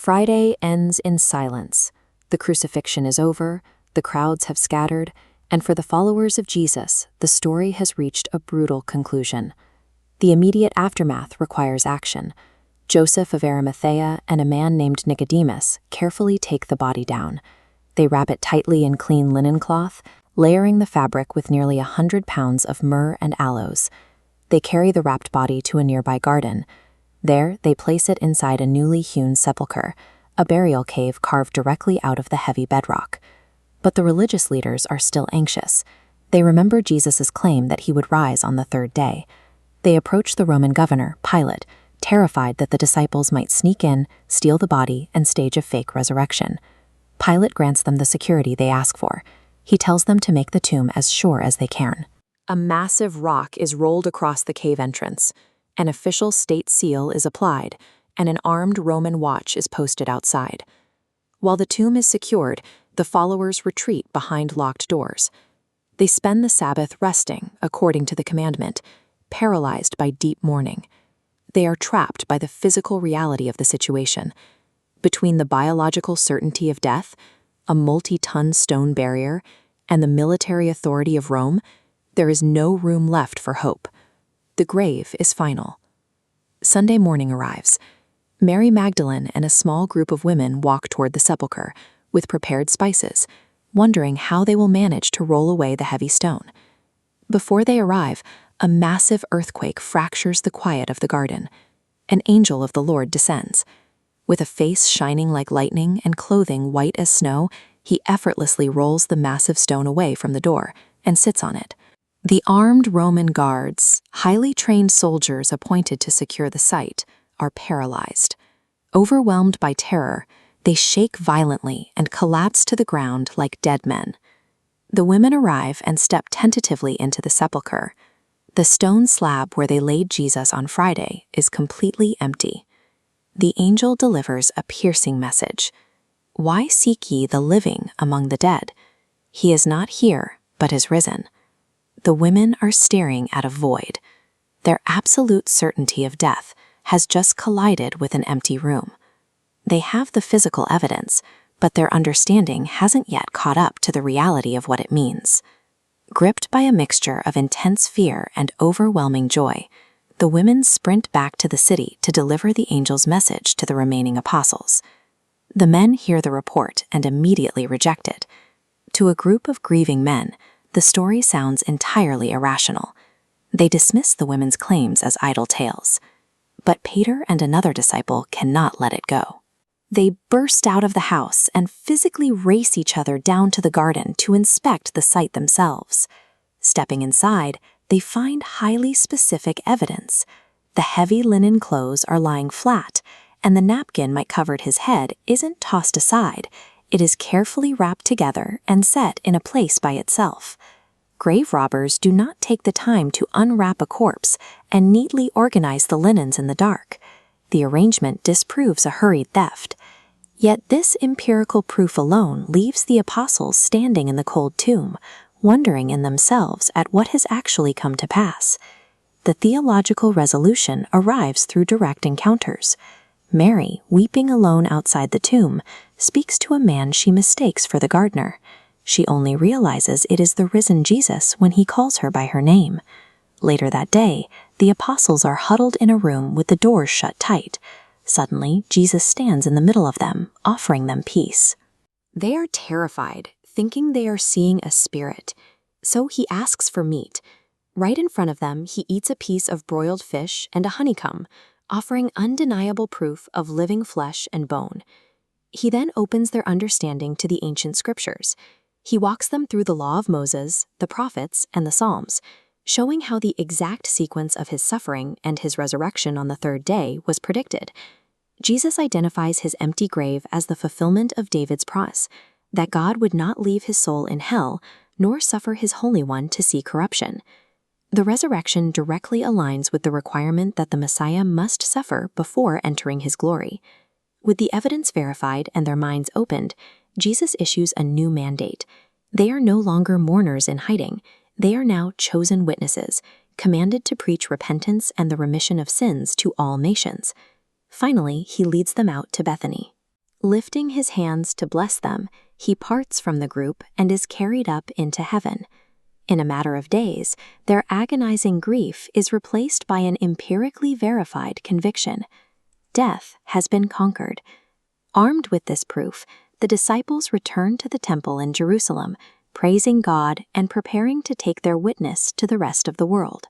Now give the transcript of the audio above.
Friday ends in silence. The crucifixion is over, the crowds have scattered, and for the followers of Jesus, the story has reached a brutal conclusion. The immediate aftermath requires action. Joseph of Arimathea and a man named Nicodemus carefully take the body down. They wrap it tightly in clean linen cloth, layering the fabric with nearly 100 pounds of myrrh and aloes. They carry the wrapped body to a nearby garden. There, they place it inside a newly hewn sepulchre, a burial cave carved directly out of the heavy bedrock. But the religious leaders are still anxious. They remember Jesus' claim that he would rise on the third day. They approach the Roman governor, Pilate, terrified that the disciples might sneak in, steal the body, and stage a fake resurrection. Pilate grants them the security they ask for. He tells them to make the tomb as sure as they can. A massive rock is rolled across the cave entrance. An official state seal is applied, and an armed Roman watch is posted outside. While the tomb is secured, the followers retreat behind locked doors. They spend the Sabbath resting, according to the commandment, paralyzed by deep mourning. They are trapped by the physical reality of the situation. Between the biological certainty of death, a multi-ton stone barrier, and the military authority of Rome, there is no room left for hope. The grave is final. Sunday morning arrives. Mary Magdalene and a small group of women walk toward the sepulchre, with prepared spices, wondering how they will manage to roll away the heavy stone. Before they arrive, a massive earthquake fractures the quiet of the garden. An angel of the Lord descends. With a face shining like lightning and clothing white as snow, he effortlessly rolls the massive stone away from the door and sits on it. The armed Roman guards, highly trained soldiers appointed to secure the site, are paralyzed. Overwhelmed by terror, they shake violently and collapse to the ground like dead men. The women arrive and step tentatively into the sepulchre. The stone slab where they laid Jesus on Friday is completely empty. The angel delivers a piercing message. Why seek ye the living among the dead? He is not here, but is risen. The women are staring at a void. Their absolute certainty of death has just collided with an empty room. They have the physical evidence, but their understanding hasn't yet caught up to the reality of what it means. Gripped by a mixture of intense fear and overwhelming joy, the women sprint back to the city to deliver the angel's message to the remaining apostles. The men hear the report and immediately reject it. To a group of grieving men, the story sounds entirely irrational. They dismiss the women's claims as idle tales. But Peter and another disciple cannot let it go. They burst out of the house and physically race each other down to the garden to inspect the site themselves. Stepping inside, they find highly specific evidence. The heavy linen clothes are lying flat, and the napkin might cover his head isn't tossed aside. It is carefully wrapped together and set in a place by itself. Grave robbers do not take the time to unwrap a corpse and neatly organize the linens in the dark. The arrangement disproves a hurried theft. Yet this empirical proof alone leaves the apostles standing in the cold tomb, wondering in themselves at what has actually come to pass. The theological resolution arrives through direct encounters. Mary, weeping alone outside the tomb, speaks to a man she mistakes for the gardener. She only realizes it is the risen Jesus when he calls her by her name. Later that day, the apostles are huddled in a room with the doors shut tight. Suddenly, Jesus stands in the middle of them, offering them peace. They are terrified, thinking they are seeing a spirit. So he asks for meat. Right in front of them, he eats a piece of broiled fish and a honeycomb, offering undeniable proof of living flesh and bone. He then opens their understanding to the ancient scriptures. He walks them through the law of Moses, the prophets, and the Psalms, showing how the exact sequence of his suffering and his resurrection on the third day was predicted. Jesus identifies his empty grave as the fulfillment of David's promise, that God would not leave his soul in hell, nor suffer his Holy One to see corruption. The resurrection directly aligns with the requirement that the Messiah must suffer before entering his glory. With the evidence verified and their minds opened, Jesus issues a new mandate. They are no longer mourners in hiding. They are now chosen witnesses, commanded to preach repentance and the remission of sins to all nations. Finally, he leads them out to Bethany. Lifting his hands to bless them, he parts from the group and is carried up into heaven. In a matter of days, their agonizing grief is replaced by an empirically verified conviction. Death has been conquered. Armed with this proof, the disciples return to the temple in Jerusalem, praising God and preparing to take their witness to the rest of the world.